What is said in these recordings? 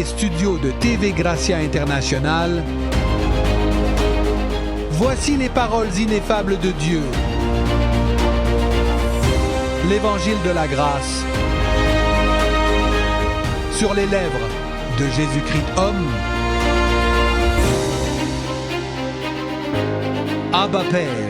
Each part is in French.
les studios de TV Gracia International, voici les paroles ineffables de Dieu. L'Évangile de la grâce sur les lèvres de Jésus-Christ homme. Abba Père.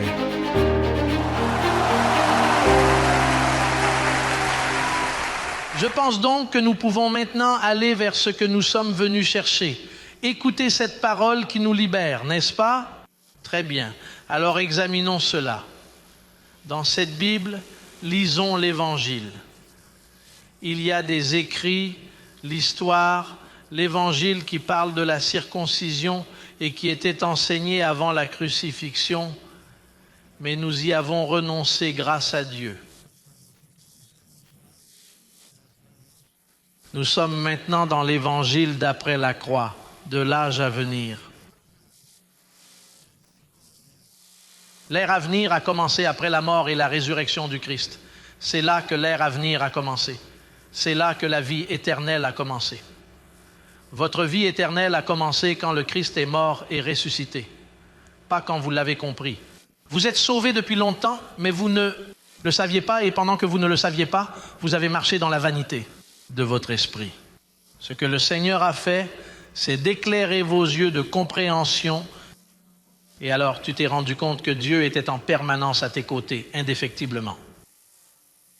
Je pense donc que nous pouvons maintenant aller vers ce que nous sommes venus chercher. Écoutez cette parole qui nous libère, n'est-ce pas? Très bien. Alors examinons cela. Dans cette Bible, lisons l'Évangile. Il y a des écrits, l'histoire, l'Évangile qui parle de la circoncision et qui était enseigné avant la crucifixion, mais nous y avons renoncé grâce à Dieu. Nous sommes maintenant dans l'Évangile d'après la croix, de l'âge à venir. L'ère à venir a commencé après la mort et la résurrection du Christ. C'est là que l'ère à venir a commencé. C'est là que la vie éternelle a commencé. Votre vie éternelle a commencé quand le Christ est mort et ressuscité, pas quand vous l'avez compris. Vous êtes sauvés depuis longtemps, mais vous ne le saviez pas, et pendant que vous ne le saviez pas, vous avez marché dans la vanité de votre esprit. Ce que le Seigneur a fait, c'est d'éclairer vos yeux de compréhension. Et alors, tu t'es rendu compte que Dieu était en permanence à tes côtés, indéfectiblement.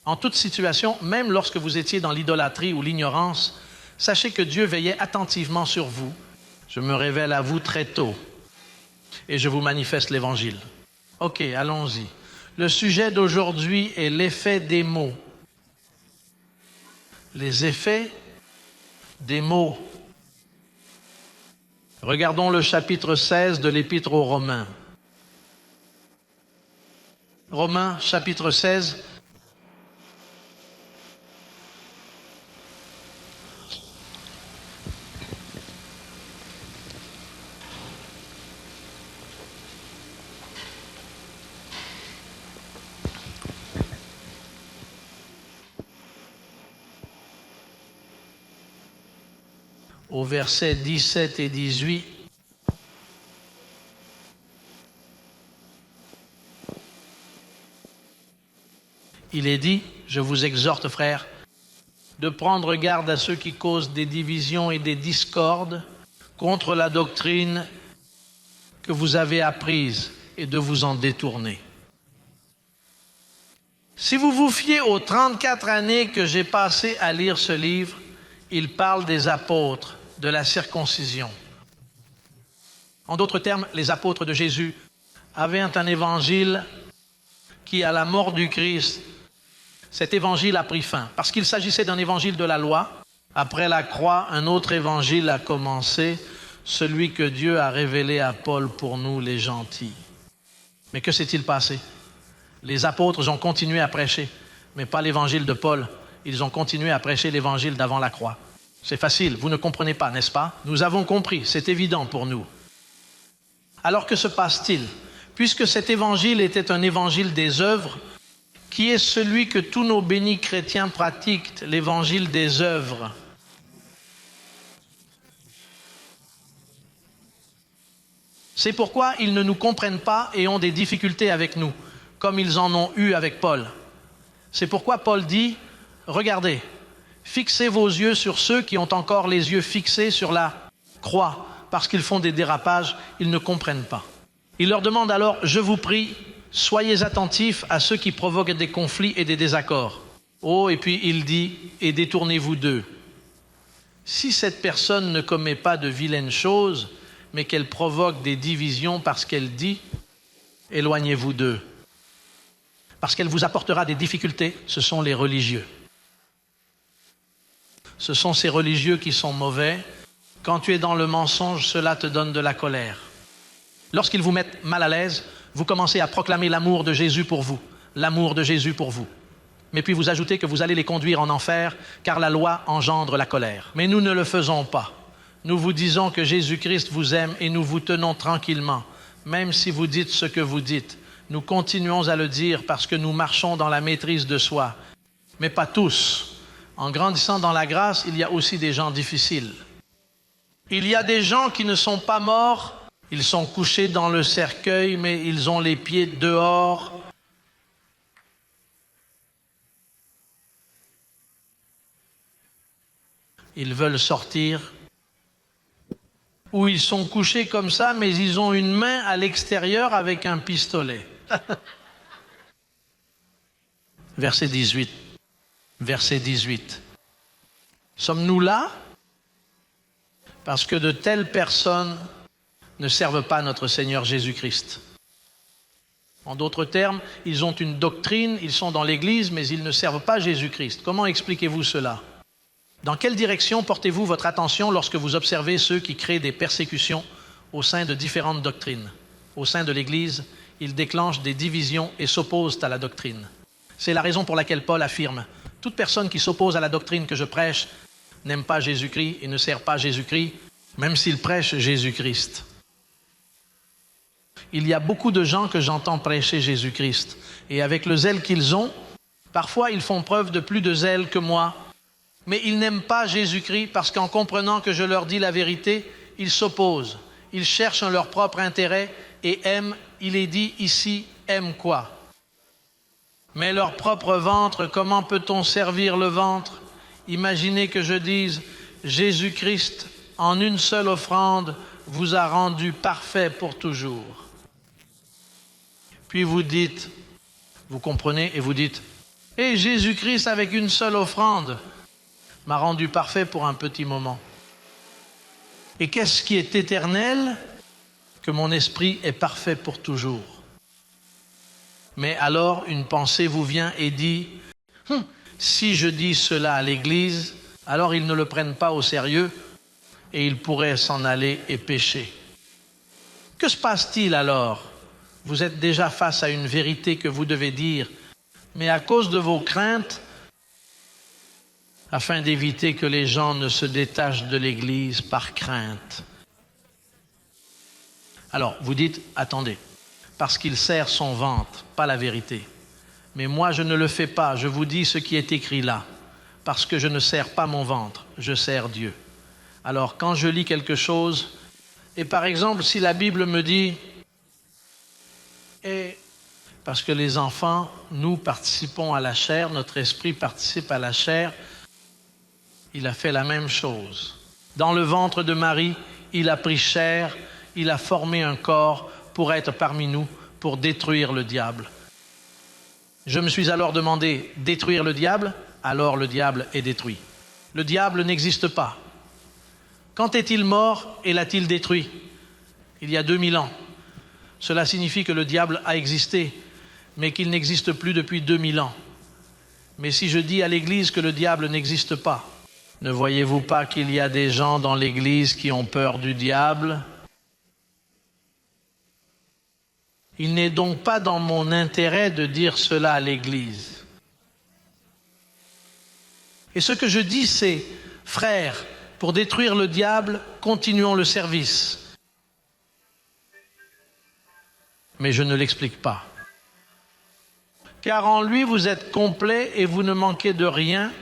En toute situation, même lorsque vous étiez dans l'idolâtrie ou l'ignorance, sachez que Dieu veillait attentivement sur vous. Je me révèle à vous très tôt et je vous manifeste l'Évangile. OK, allons-y. Le sujet d'aujourd'hui est l'effet des mots. Les effets des mots. Regardons le chapitre 16 de l'Épître aux Romains. Romains, chapitre 16. Au verset 17 et 18, il est dit, je vous exhorte, frères, de prendre garde à ceux qui causent des divisions et des discordes contre la doctrine que vous avez apprise et de vous en détourner. Si vous vous fiez aux 34 années que j'ai passées à lire ce livre, il parle des apôtres, de la circoncision. En d'autres termes, les apôtres de Jésus avaient un évangile qui, à la mort du Christ, cet évangile a pris fin. Parce qu'il s'agissait d'un évangile de la loi. Après la croix, un autre évangile a commencé, celui que Dieu a révélé à Paul pour nous, les gentils. Mais que s'est-il passé? Les apôtres ont continué à prêcher, mais pas l'évangile de Paul. Ils ont continué à prêcher l'évangile d'avant la croix. C'est facile, vous ne comprenez pas, n'est-ce pas? Nous avons compris, c'est évident pour nous. Alors que se passe-t-il? Puisque cet évangile était un évangile des œuvres, qui est celui que tous nos bénis chrétiens pratiquent, l'évangile des œuvres. C'est pourquoi ils ne nous comprennent pas et ont des difficultés avec nous, comme ils en ont eu avec Paul. C'est pourquoi Paul dit, regardez, fixez vos yeux sur ceux qui ont encore les yeux fixés sur la croix, parce qu'ils font des dérapages, ils ne comprennent pas. Il leur demande alors, je vous prie, soyez attentifs à ceux qui provoquent des conflits et des désaccords. Oh, et puis il dit, et détournez-vous d'eux. Si cette personne ne commet pas de vilaines choses, mais qu'elle provoque des divisions parce qu'elle dit, éloignez-vous d'eux. Parce qu'elle vous apportera des difficultés, ce sont les religieux. Ce sont ces religieux qui sont mauvais. Quand tu es dans le mensonge, cela te donne de la colère. Lorsqu'ils vous mettent mal à l'aise, vous commencez à proclamer l'amour de Jésus pour vous. L'amour de Jésus pour vous. Mais puis vous ajoutez que vous allez les conduire en enfer, car la loi engendre la colère. Mais nous ne le faisons pas. Nous vous disons que Jésus-Christ vous aime et nous vous tenons tranquillement. Même si vous dites ce que vous dites, nous continuons à le dire parce que nous marchons dans la maîtrise de soi. Mais pas tous. En grandissant dans la grâce, il y a aussi des gens difficiles. Il y a des gens qui ne sont pas morts, ils sont couchés dans le cercueil, mais ils ont les pieds dehors. Ils veulent sortir. Ou ils sont couchés comme ça, mais ils ont une main à l'extérieur avec un pistolet. Verset 18. Verset 18. Sommes-nous là? Parce que de telles personnes ne servent pas notre Seigneur Jésus-Christ. En d'autres termes, ils ont une doctrine, ils sont dans l'Église, mais ils ne servent pas Jésus-Christ. Comment expliquez-vous cela? Dans quelle direction portez-vous votre attention lorsque vous observez ceux qui créent des persécutions au sein de différentes doctrines? Au sein de l'Église, ils déclenchent des divisions et s'opposent à la doctrine. C'est la raison pour laquelle Paul affirme « Toute personne qui s'oppose à la doctrine que je prêche n'aime pas Jésus-Christ et ne sert pas Jésus-Christ, même s'il prêche Jésus-Christ. » Il y a beaucoup de gens que j'entends prêcher Jésus-Christ. Et avec le zèle qu'ils ont, parfois ils font preuve de plus de zèle que moi. Mais ils n'aiment pas Jésus-Christ parce qu'en comprenant que je leur dis la vérité, ils s'opposent. Ils cherchent leur propre intérêt et aiment, il est dit ici, aiment quoi? Mais leur propre ventre, comment peut-on servir le ventre? Imaginez que je dise, Jésus-Christ, en une seule offrande, vous a rendu parfait pour toujours. Puis vous dites, vous comprenez, et vous dites, et Jésus-Christ avec une seule offrande m'a rendu parfait pour un petit moment. Et qu'est-ce qui est éternel? Que mon esprit est parfait pour toujours. Mais alors, une pensée vous vient et dit, si je dis cela à l'Église, alors ils ne le prennent pas au sérieux et ils pourraient s'en aller et pécher. Que se passe-t-il alors? Vous êtes déjà face à une vérité que vous devez dire, mais à cause de vos craintes, afin d'éviter que les gens ne se détachent de l'Église par crainte. Alors, vous dites, attendez, parce qu'il sert son ventre, pas la vérité. Mais moi, je ne le fais pas, je vous dis ce qui est écrit là, parce que je ne sers pas mon ventre, je sers Dieu. Alors, quand je lis quelque chose, et par exemple, si la Bible me dit, et parce que les enfants, nous participons à la chair, notre esprit participe à la chair, il a fait la même chose. Dans le ventre de Marie, il a pris chair, il a formé un corps pour être parmi nous, pour détruire le diable. Je me suis alors demandé, détruire le diable? Alors le diable est détruit. Le diable n'existe pas. Quand est-il mort et l'a-t-il détruit? Il y a 2000 ans. Cela signifie que le diable a existé, mais qu'il n'existe plus depuis 2000 ans. Mais si je dis à l'Église que le diable n'existe pas, ne voyez-vous pas qu'il y a des gens dans l'Église qui ont peur du diable? Il n'est donc pas dans mon intérêt de dire cela à l'Église. Et ce que je dis, c'est, frères, pour détruire le diable, continuons le service. Mais je ne l'explique pas. Car en lui, vous êtes complet et vous ne manquez de rien.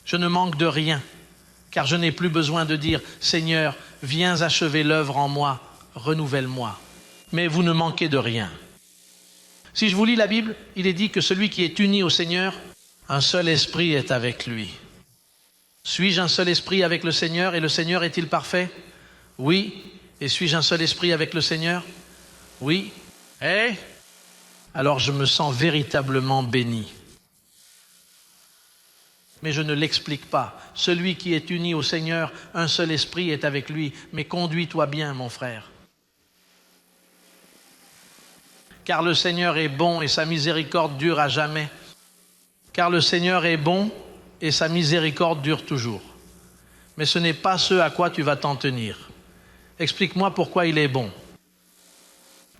Je ne manque de rien, car je n'ai plus besoin de dire « Seigneur, viens achever l'œuvre en moi, renouvelle-moi ». Mais vous ne manquez de rien. Si je vous lis la Bible, il est dit que celui qui est uni au Seigneur, un seul esprit est avec lui. Suis-je un seul esprit avec le Seigneur et le Seigneur est-il parfait? Oui. Et suis-je un seul esprit avec le Seigneur? Oui. Eh? Alors je me sens véritablement béni. Mais je ne l'explique pas. Celui qui est uni au Seigneur, un seul esprit est avec lui. Mais conduis-toi bien, mon frère. Car le Seigneur est bon et sa miséricorde dure à jamais. Car le Seigneur est bon et sa miséricorde dure toujours. Mais ce n'est pas ce à quoi tu vas t'en tenir. Explique-moi pourquoi il est bon.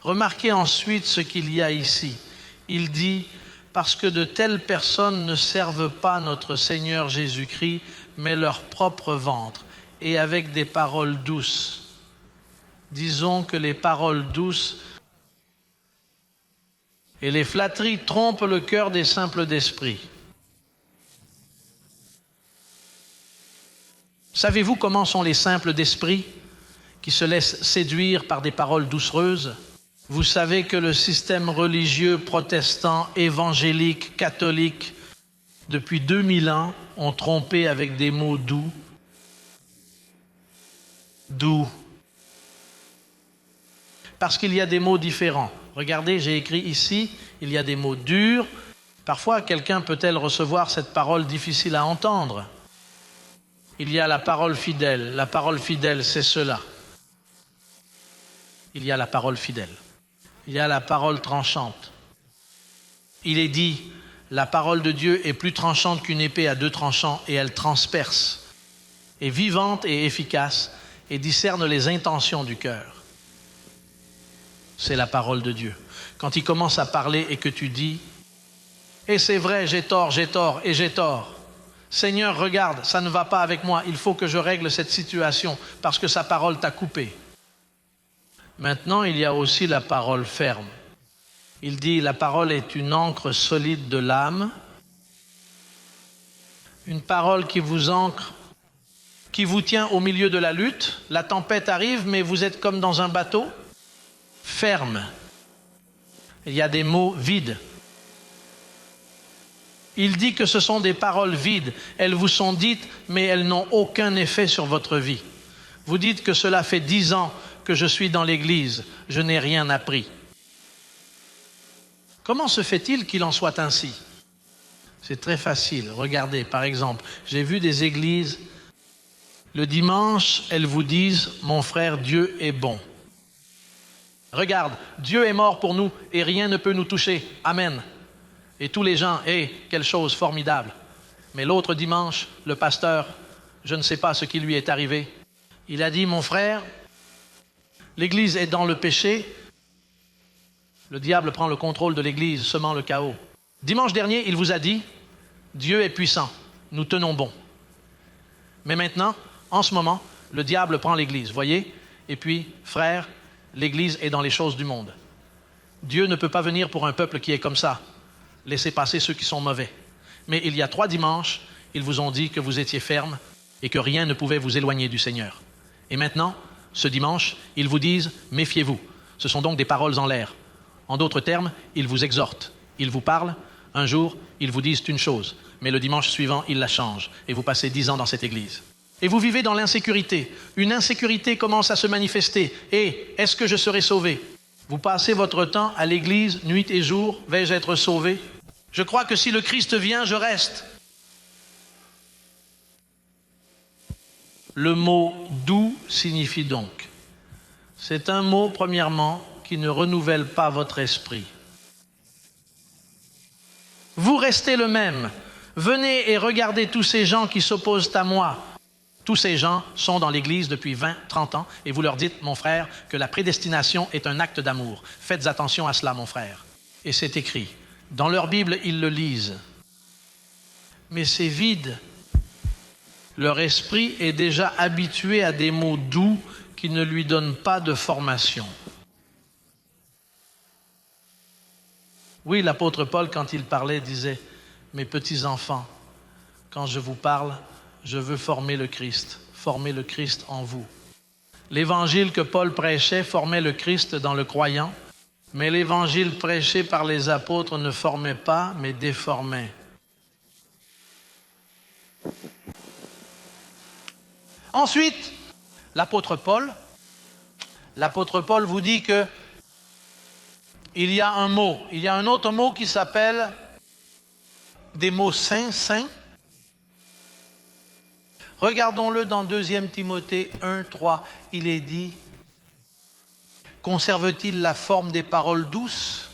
Remarquez ensuite ce qu'il y a ici. Il dit, parce que de telles personnes ne servent pas notre Seigneur Jésus-Christ, mais leur propre ventre, et avec des paroles douces. Disons que les paroles douces et les flatteries trompent le cœur des simples d'esprit. Savez-vous comment sont les simples d'esprit qui se laissent séduire par des paroles doucereuses? Vous savez que le système religieux protestant, évangélique, catholique, depuis 2000 ans, ont trompé avec des mots doux. Doux. Parce qu'il y a des mots différents. Regardez, j'ai écrit ici, il y a des mots durs. Parfois, quelqu'un peut-elle recevoir cette parole difficile à entendre? Il y a la parole fidèle. La parole fidèle, c'est cela. Il y a la parole fidèle. Il y a la parole tranchante. Il est dit, la parole de Dieu est plus tranchante qu'une épée à 2 tranchants et elle transperce, est vivante et efficace et discerne les intentions du cœur. C'est la parole de Dieu. Quand il commence à parler et que tu dis, et c'est vrai, j'ai tort et j'ai tort. Seigneur, regarde, ça ne va pas avec moi, il faut que je règle cette situation parce que sa parole t'a coupé. Maintenant, il y a aussi la parole ferme. Il dit, la parole est une ancre solide de l'âme, une parole qui vous ancre, qui vous tient au milieu de la lutte. La tempête arrive, mais vous êtes comme dans un bateau, ferme. Il y a des mots vides. Il dit que ce sont des paroles vides. Elles vous sont dites, mais elles n'ont aucun effet sur votre vie. Vous dites que cela fait 10 ans que je suis dans l'Église, je n'ai rien appris. Comment se fait-il qu'il en soit ainsi? C'est très facile. Regardez, par exemple, j'ai vu des églises, le dimanche, elles vous disent « Mon frère, Dieu est bon ». Regarde, Dieu est mort pour nous et rien ne peut nous toucher. Amen. Et tous les gens, quelle chose formidable. Mais l'autre dimanche, le pasteur, je ne sais pas ce qui lui est arrivé. Il a dit, mon frère, l'Église est dans le péché. Le diable prend le contrôle de l'Église, semant le chaos. Dimanche dernier, il vous a dit, Dieu est puissant, nous tenons bon. Mais maintenant, en ce moment, le diable prend l'Église, voyez? Et puis, frère, l'Église est dans les choses du monde. Dieu ne peut pas venir pour un peuple qui est comme ça. Laissez passer ceux qui sont mauvais. Mais il y a 3 dimanches, ils vous ont dit que vous étiez ferme et que rien ne pouvait vous éloigner du Seigneur. Et maintenant, ce dimanche, ils vous disent « Méfiez-vous ». Ce sont donc des paroles en l'air. En d'autres termes, ils vous exhortent. Ils vous parlent. Un jour, ils vous disent une chose. Mais le dimanche suivant, ils la changent. Et vous passez 10 ans dans cette église. Et vous vivez dans l'insécurité. Une insécurité commence à se manifester. Et est-ce que je serai sauvé? Vous passez votre temps à l'église, nuit et jour. Vais-je être sauvé? Je crois que si le Christ vient, je reste. Le mot « doux » signifie donc. C'est un mot, premièrement, qui ne renouvelle pas votre esprit. Vous restez le même. Venez et regardez tous ces gens qui s'opposent à moi. Tous ces gens sont dans l'Église depuis 20, 30 ans et vous leur dites, mon frère, que la prédestination est un acte d'amour. Faites attention à cela, mon frère. Et c'est écrit. Dans leur Bible, ils le lisent. Mais c'est vide. Leur esprit est déjà habitué à des mots doux qui ne lui donnent pas de formation. Oui, l'apôtre Paul, quand il parlait, disait « Mes petits enfants, quand je vous parle, je veux former le Christ en vous. » L'évangile que Paul prêchait formait le Christ dans le croyant, mais l'évangile prêché par les apôtres ne formait pas, mais déformait. Ensuite, l'apôtre Paul vous dit que il y a un autre mot qui s'appelle des mots saints. Regardons-le dans 2 Timothée 1, 3. Il est dit, conserve-t-il la forme des paroles douces?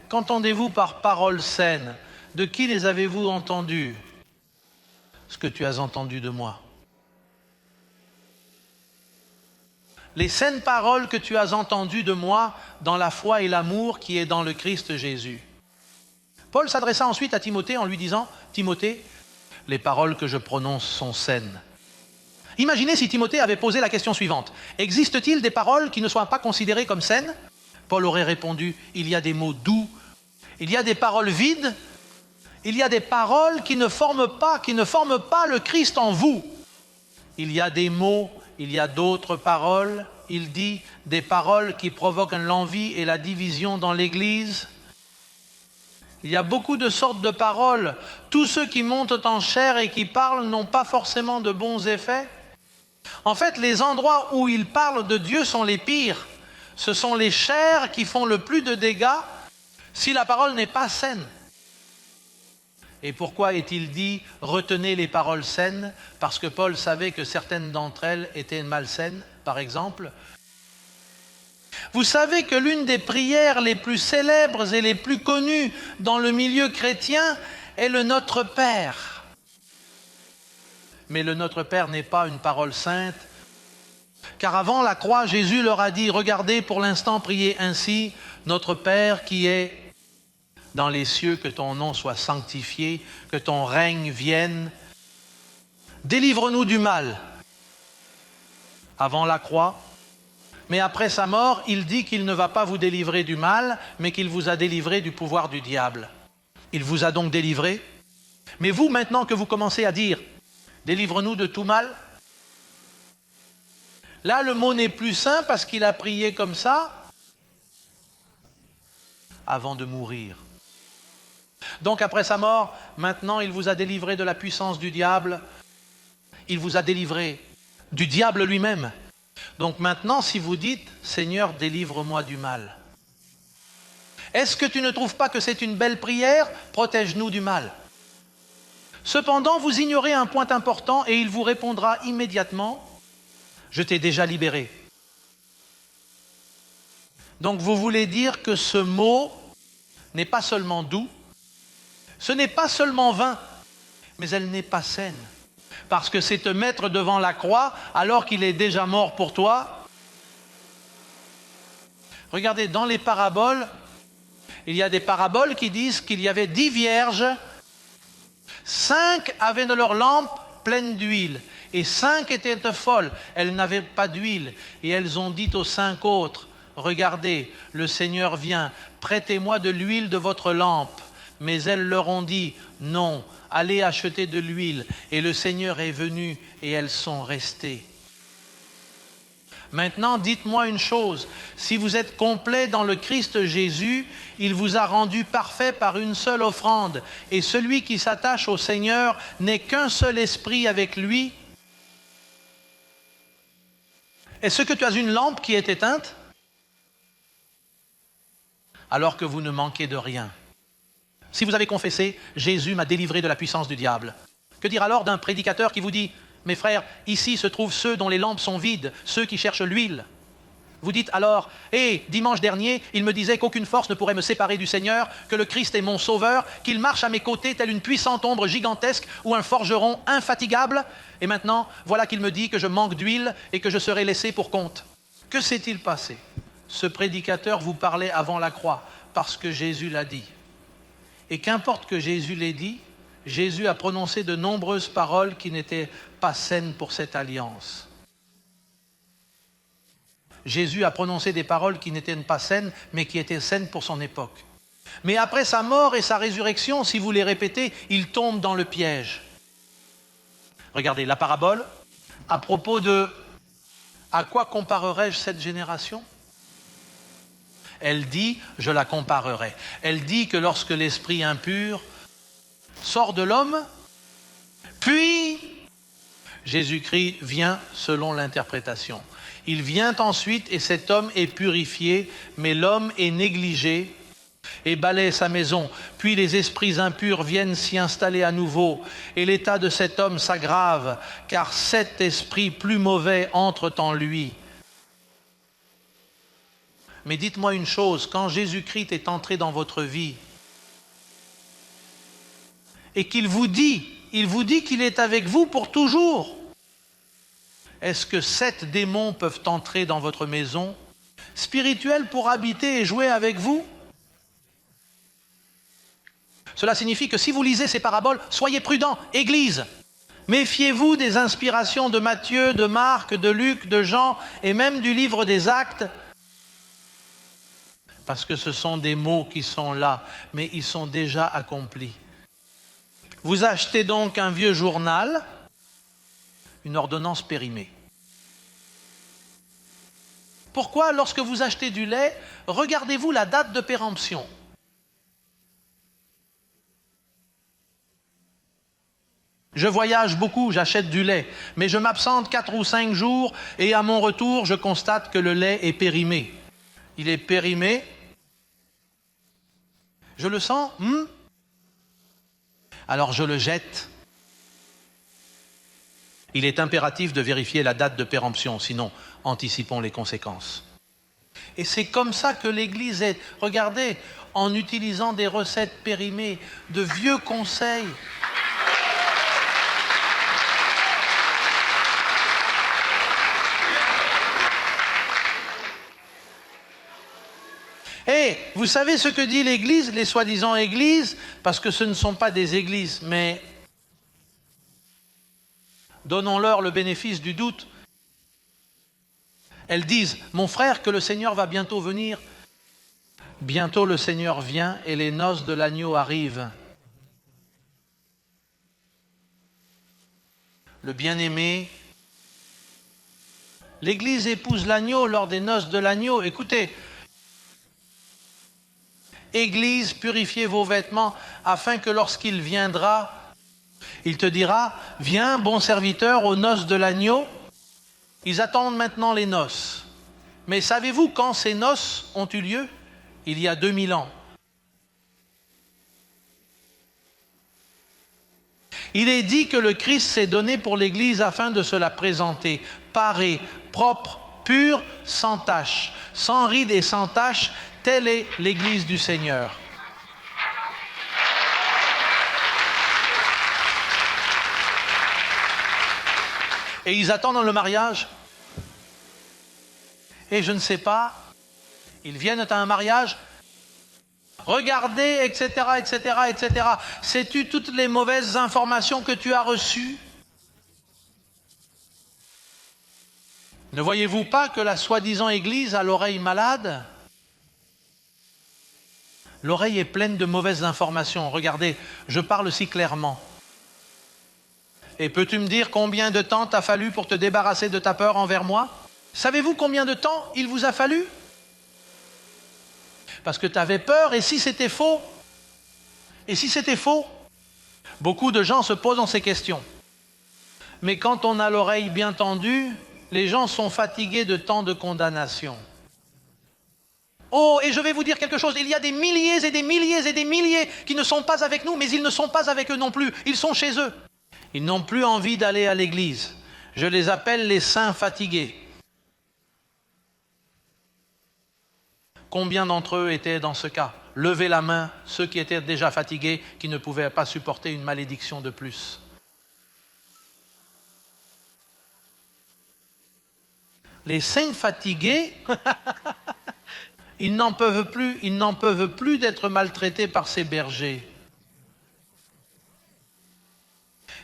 Qu'entendez-vous par paroles saines? De qui les avez-vous entendues? Ce que tu as entendu de moi. Les saines paroles que tu as entendues de moi dans la foi et l'amour qui est dans le Christ Jésus. Paul s'adressa ensuite à Timothée en lui disant, « Timothée, les paroles que je prononce sont saines. » Imaginez si Timothée avait posé la question suivante. « Existe-t-il des paroles qui ne soient pas considérées comme saines ?» Paul aurait répondu, « Il y a des mots doux, il y a des paroles vides, Il y a des paroles qui ne forment pas le Christ en vous. Il y a des mots, il y a d'autres paroles. Il dit des paroles qui provoquent l'envie et la division dans l'Église. Il y a beaucoup de sortes de paroles. Tous ceux qui montent en chair et qui parlent n'ont pas forcément de bons effets. En fait, les endroits où ils parlent de Dieu sont les pires. Ce sont les chairs qui font le plus de dégâts si la parole n'est pas saine. Et pourquoi est-il dit « retenez les paroles saines » ? Parce que Paul savait que certaines d'entre elles étaient malsaines, par exemple. Vous savez que l'une des prières les plus célèbres et les plus connues dans le milieu chrétien est le Notre Père. Mais le Notre Père n'est pas une parole sainte, car avant la croix, Jésus leur a dit « Regardez, pour l'instant, priez ainsi, Notre Père qui est dans les cieux, que ton nom soit sanctifié, que ton règne vienne. Délivre-nous du mal. » Avant la croix. Mais après sa mort, il dit qu'il ne va pas vous délivrer du mal, mais qu'il vous a délivré du pouvoir du diable. Il vous a donc délivré. Mais vous, maintenant que vous commencez à dire « Délivre-nous de tout mal », là, le mot n'est plus saint parce qu'il a prié comme ça avant de mourir. Donc après sa mort, maintenant il vous a délivré de la puissance du diable, il vous a délivré du diable lui-même. Donc maintenant, si vous dites « Seigneur, délivre-moi du mal », est-ce que tu ne trouves pas que c'est une belle prière ? Protège-nous du mal. Cependant, vous ignorez un point important et il vous répondra immédiatement « Je t'ai déjà libéré ». Donc vous voulez dire que ce mot n'est pas seulement doux, ce n'est pas seulement vain, mais elle n'est pas saine. Parce que c'est te mettre devant la croix alors qu'il est déjà mort pour toi. Regardez, dans les paraboles, il y a des paraboles qui disent qu'il y avait 10 vierges, 5 avaient de leur lampe pleine d'huile, et 5 étaient folles, elles n'avaient pas d'huile, et elles ont dit aux 5 autres, « Regardez, le Seigneur vient, prêtez-moi de l'huile de votre lampe. » Mais elles leur ont dit, « Non, allez acheter de l'huile. » Et le Seigneur est venu et elles sont restées. Maintenant, dites-moi une chose, si vous êtes complet dans le Christ Jésus, il vous a rendu parfait par une seule offrande. Et celui qui s'attache au Seigneur n'est qu'un seul esprit avec lui. Est-ce que tu as une lampe qui est éteinte? Alors que vous ne manquez de rien. Si vous avez confessé, Jésus m'a délivré de la puissance du diable. Que dire alors d'un prédicateur qui vous dit, mes frères, ici se trouvent ceux dont les lampes sont vides, ceux qui cherchent l'huile. Vous dites alors, dimanche dernier, il me disait qu'aucune force ne pourrait me séparer du Seigneur, que le Christ est mon sauveur, qu'il marche à mes côtés telle une puissante ombre gigantesque ou un forgeron infatigable. Et maintenant, voilà qu'il me dit que je manque d'huile et que je serai laissé pour compte. Que s'est-il passé? Ce prédicateur vous parlait avant la croix, parce que Jésus l'a dit. Et qu'importe que Jésus l'ait dit, Jésus a prononcé de nombreuses paroles qui n'étaient pas saines pour cette alliance. Jésus a prononcé des paroles qui n'étaient pas saines, mais qui étaient saines pour son époque. Mais après sa mort et sa résurrection, si vous les répétez, il tombe dans le piège. Regardez, la parabole, à propos de « À quoi comparerai-je cette génération ?» Elle dit, je la comparerai. Elle dit que lorsque l'esprit impur sort de l'homme, puis Jésus-Christ vient selon l'interprétation. Il vient ensuite et cet homme est purifié, mais l'homme est négligé et balaie sa maison. Puis les esprits impurs viennent s'y installer à nouveau et l'état de cet homme s'aggrave, car 7 esprits plus mauvais entrent en lui. Mais dites-moi une chose, quand Jésus-Christ est entré dans votre vie et qu'il vous dit qu'il est avec vous pour toujours, est-ce que 7 démons peuvent entrer dans votre maison spirituelle pour habiter et jouer avec vous? Cela signifie que si vous lisez ces paraboles, soyez prudents, Église. Méfiez-vous des inspirations de Matthieu, de Marc, de Luc, de Jean et même du livre des Actes, parce que ce sont des mots qui sont là, mais ils sont déjà accomplis. Vous achetez donc un vieux journal, une ordonnance périmée. Pourquoi, lorsque vous achetez du lait, regardez-vous la date de péremption? Je voyage beaucoup, j'achète du lait, mais je m'absente 4 ou 5 jours et à mon retour, je constate que le lait est périmé. Il est périmé. Je le sens, alors je le jette. Il est impératif de vérifier la date de péremption, sinon anticipons les conséquences. Et c'est comme ça que l'Église est. Regardez, en utilisant des recettes périmées, de vieux conseils. Et vous savez ce que dit l'Église, les soi-disant églises, parce que ce ne sont pas des églises, mais donnons-leur le bénéfice du doute. Elles disent, mon frère, que le Seigneur va bientôt venir. Bientôt le Seigneur vient et les noces de l'agneau arrivent. Le bien-aimé, l'Église épouse l'agneau lors des noces de l'agneau. Écoutez, Église, purifiez vos vêtements afin que lorsqu'il viendra, il te dira, viens, bon serviteur, aux noces de l'agneau. Ils attendent maintenant les noces. Mais savez-vous quand ces noces ont eu lieu? Il y a 2000 ans. Il est dit que le Christ s'est donné pour l'Église afin de se la présenter, parée, propre, pure, sans tache, sans ride et sans tache. Telle est l'Église du Seigneur. Et ils attendent le mariage. Et je ne sais pas, ils viennent à un mariage. Regardez, etc., etc., etc. Sais-tu toutes les mauvaises informations que tu as reçues? Ne voyez-vous pas que la soi-disant Église a l'oreille malade? L'oreille est pleine de mauvaises informations. Regardez, je parle si clairement. Et peux-tu me dire combien de temps t'a fallu pour te débarrasser de ta peur envers moi? Savez-vous combien de temps il vous a fallu? Parce que tu avais peur, et si c'était faux? Et si c'était faux? Beaucoup de gens se posent ces questions. Mais quand on a l'oreille bien tendue, les gens sont fatigués de tant de condamnation. Oh, et je vais vous dire quelque chose, il y a des milliers et des milliers et des milliers qui ne sont pas avec nous, mais ils ne sont pas avec eux non plus, ils sont chez eux. Ils n'ont plus envie d'aller à l'église. Je les appelle les saints fatigués. Combien d'entre eux étaient dans ce cas? Levez la main, ceux qui étaient déjà fatigués, qui ne pouvaient pas supporter une malédiction de plus. Les saints fatigués, ils n'en peuvent plus d'être maltraités par ces bergers.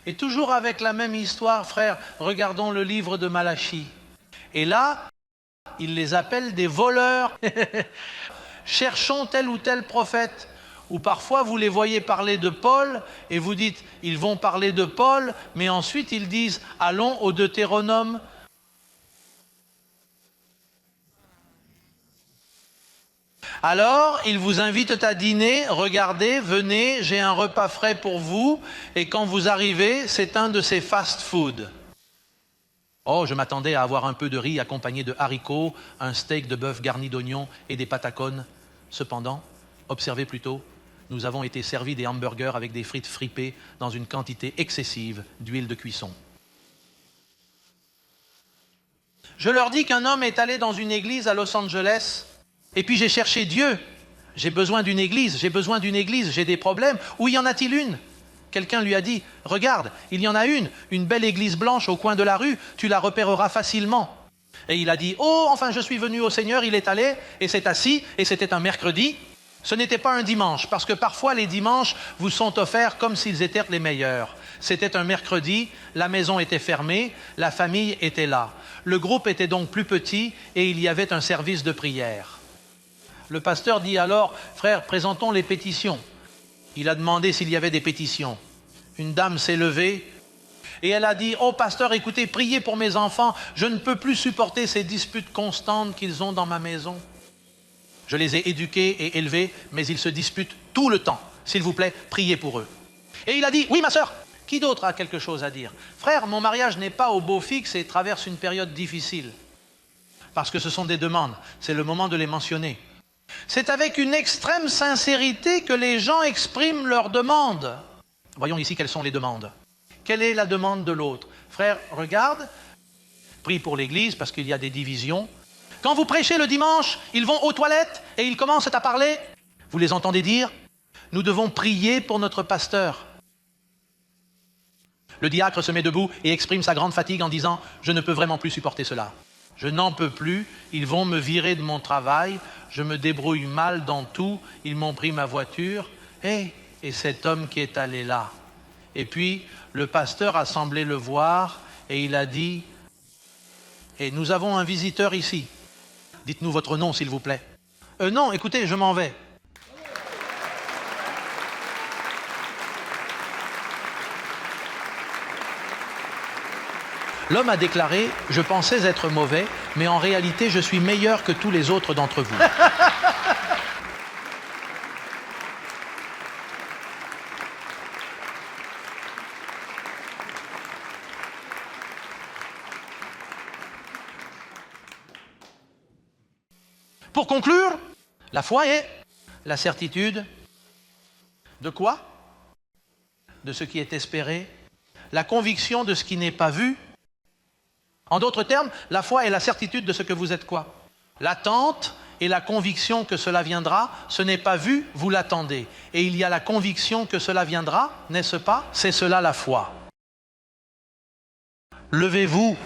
Et toujours avec la même histoire, frère, regardons le livre de Malachie. Et là, il les appelle des voleurs. Cherchons tel ou tel prophète. Ou parfois, vous les voyez parler de Paul, et vous dites, ils vont parler de Paul, mais ensuite ils disent, allons au Deutéronome. Alors, ils vous invitent à dîner, regardez, venez, j'ai un repas frais pour vous, et quand vous arrivez, c'est un de ces fast-food. Oh, je m'attendais à avoir un peu de riz accompagné de haricots, un steak de bœuf garni d'oignons et des pâtes à cône. Cependant, observez plutôt, nous avons été servis des hamburgers avec des frites fripées dans une quantité excessive d'huile de cuisson. Je leur dis qu'un homme est allé dans une église à Los Angeles. Et puis j'ai cherché Dieu. J'ai besoin d'une église, j'ai des problèmes. Où y en a-t-il une? Quelqu'un lui a dit, regarde, il y en a une belle église blanche au coin de la rue, tu la repéreras facilement. Et il a dit, oh, enfin je suis venu au Seigneur, il est allé, et s'est assis, et c'était un mercredi. Ce n'était pas un dimanche, parce que parfois les dimanches vous sont offerts comme s'ils étaient les meilleurs. C'était un mercredi, la maison était fermée, la famille était là. Le groupe était donc plus petit, et il y avait un service de prière. Le pasteur dit alors, frère, présentons les pétitions. Il a demandé s'il y avait des pétitions. une dame s'est levée et elle a dit « Oh pasteur, écoutez, priez pour mes enfants, je ne peux plus supporter ces disputes constantes qu'ils ont dans ma maison. Je les ai éduqués et élevés, mais ils se disputent tout le temps. S'il vous plaît, priez pour eux. » Et il a dit « Oui ma sœur, qui d'autre a quelque chose à dire? Frère, mon mariage n'est pas au beau fixe et traverse une période difficile. » Parce que ce sont des demandes, c'est le moment de les mentionner. C'est avec une extrême sincérité que les gens expriment leurs demandes. Voyons ici quelles sont les demandes. Quelle est la demande de l'autre? Frère, regarde, prie pour l'Église parce qu'il y a des divisions. Quand vous prêchez le dimanche, ils vont aux toilettes et ils commencent à parler. Vous les entendez dire? Nous devons prier pour notre pasteur. Le diacre se met debout et exprime sa grande fatigue en disant « Je ne peux vraiment plus supporter cela. Je n'en peux plus, ils vont me virer de mon travail, je me débrouille mal dans tout, ils m'ont pris ma voiture. Et cet homme qui est allé là. » Et puis, le pasteur a semblé le voir et il a dit « Et nous avons un visiteur ici. Dites-nous votre nom, s'il vous plaît. » Non, écoutez, je m'en vais. » L'homme a déclaré « Je pensais être mauvais, mais en réalité, je suis meilleur que tous les autres d'entre vous. » Pour conclure, la foi est la certitude de quoi? De ce qui est espéré, la conviction de ce qui n'est pas vu. En d'autres termes, la foi est la certitude de ce que vous êtes quoi? L'attente et la conviction que cela viendra, ce n'est pas vu, vous l'attendez. Et il y a la conviction que cela viendra, n'est-ce pas? C'est cela la foi. Levez-vous.